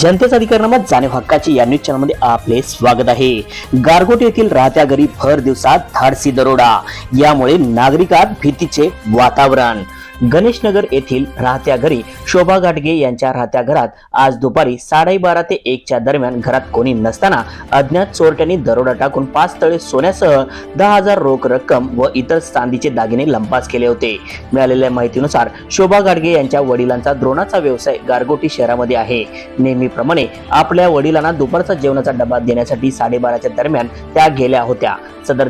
जनतेचा अधिकारनामा जाणीव हक्काची या न्यूज चॅनलमध्ये आपले स्वागत आहे। गारगोट येथील राहत्या घरी भर दिवसात धाडसी दरोडा, यामुळे नागरिकात भीतीचे वातावरण। गणेशनगर येथील राहत्या घरी शोभा घाटगे यांच्या राहत्या घरात आज दुपारी 12:30 ते 1 दरम्यान घरात कोणी नसताना अज्ञात चोरट्यांनी दरोडा टाकून 5 तळे सोन्यासह 10,000 रोख रक्कम व इतर चांदीचे दागिने लंपास केले होते। मिळालेल्या माहितीनुसार शोभा घाटगे यांच्या वडिलांचा द्रोणाचा व्यवसाय गारगोटी शहरामध्ये आहे। नेहमीप्रमाणे आपल्या वडिलांना दुपारचा जेवणाचा डबा देण्यासाठी 12:30 दरम्यान त्या गेल्या होत्या। सदर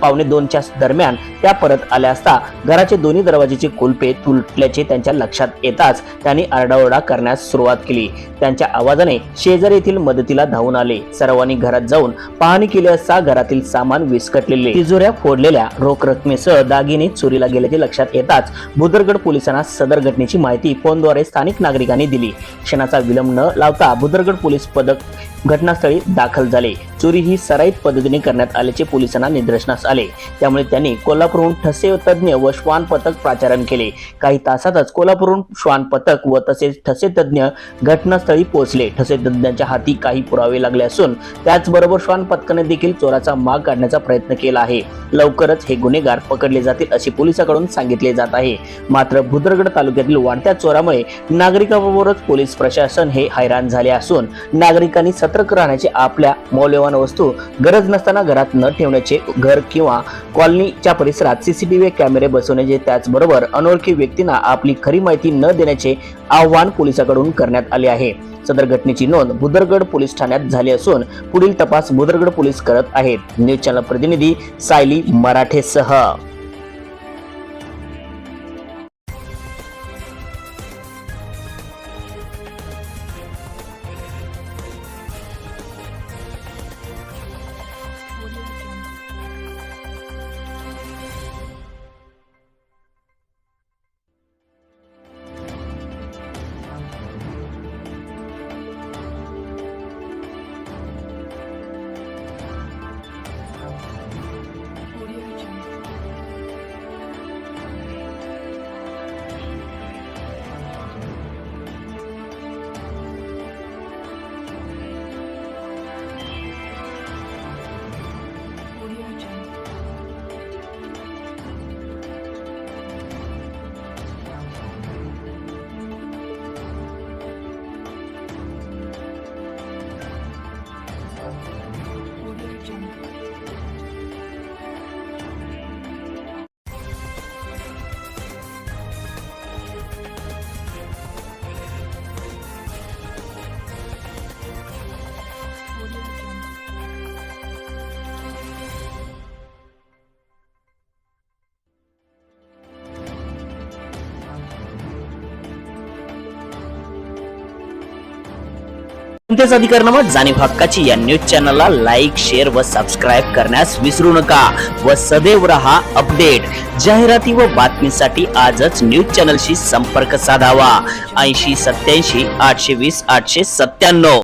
1:15-2 दरम्यान त्या परत आल्या असता घराचे दोन्ही दरवाजेचे कुलपे तुटल्याचे त्यांच्या लक्षात येताच त्यांनी आरडाओरडा करण्यास सुरुवात केली। त्यांच्या आवाजाने शेजारी येथील मदतीला धावून आले। सर्वांनी घरात जाऊन पाहणी केली असता घरातील सामान विस्कटलेले, तिजोऱ्या फोडलेल्या, रोख रकमेसह दागिने चोरीला गेल्याचे लक्षात येताच भुदरगड पोलिसांना सदर घटनेची माहिती फोनद्वारे स्थानिक नागरिकांनी दिली। क्षणाचा विलंब न लावता भुदरगड पोलीस पथक घटनास्थळी दाखल झाले। चोरी ही सराईत पद्धतीने करण्यात आल्याचे पोलिसांना निदर्शनास आले, त्यामुळे त्यांनी कोल्हापूरहून ठसे तज्ञ व श्वान पथक प्राचारण केले। काही तासातच कोल्हापूरहून श्वान पथक व तसेच ठसे तज्ञ घटनास्थळी पोहोचले। ठसे तज्ञांच्या हाती काही पुरावे लागले असून त्याचबरोबर श्वान पथकाने देखील चोराचा माग काढण्याचा प्रयत्न केला आहे। लवकरच हे गुन्हेगार पकडले जातील असे पोलिसांकडून सांगितले जात आहे। मात्र भुदरगड तालुक्यातील वाढत्या चोरामुळे नागरिकांबरोबरच पोलीस प्रशासन हे हैराण झाले असून नागरिकांनी सतर्क राहण्याचे, आपल्या मौल्यवान वस्तू गरज नसताना घरात न ठेवण्याचे, घर किंवा कॉलनीच्या परिसरात सीसीटीव्ही कॅमेरे बसवण्याचे, त्याचबरोबर अनोळखी व्यक्तींना आपली खरी माहिती न देण्याचे आवाहन पोलिसांकडून करण्यात आले आहे। सदर घटनेची नोंद भुदरगड पोलीस ठाण्यात झाली असून पुढील तपास भुदरगड पोलीस करत आहेत। न्यूज चॅनल प्रतिनिधी सायली मराठेसह। जनतेचा अधिकारनामा जाणीव हक्काची या न्यूज चॅनलला लाईक, शेअर व सबस्क्राईब करण्यास विसरू नका व सदैव रहा अपडेट। जाहिराती व बातमीसाठी आजच न्यूज चॅनलशी संपर्क साधावा। 80 87 820 897।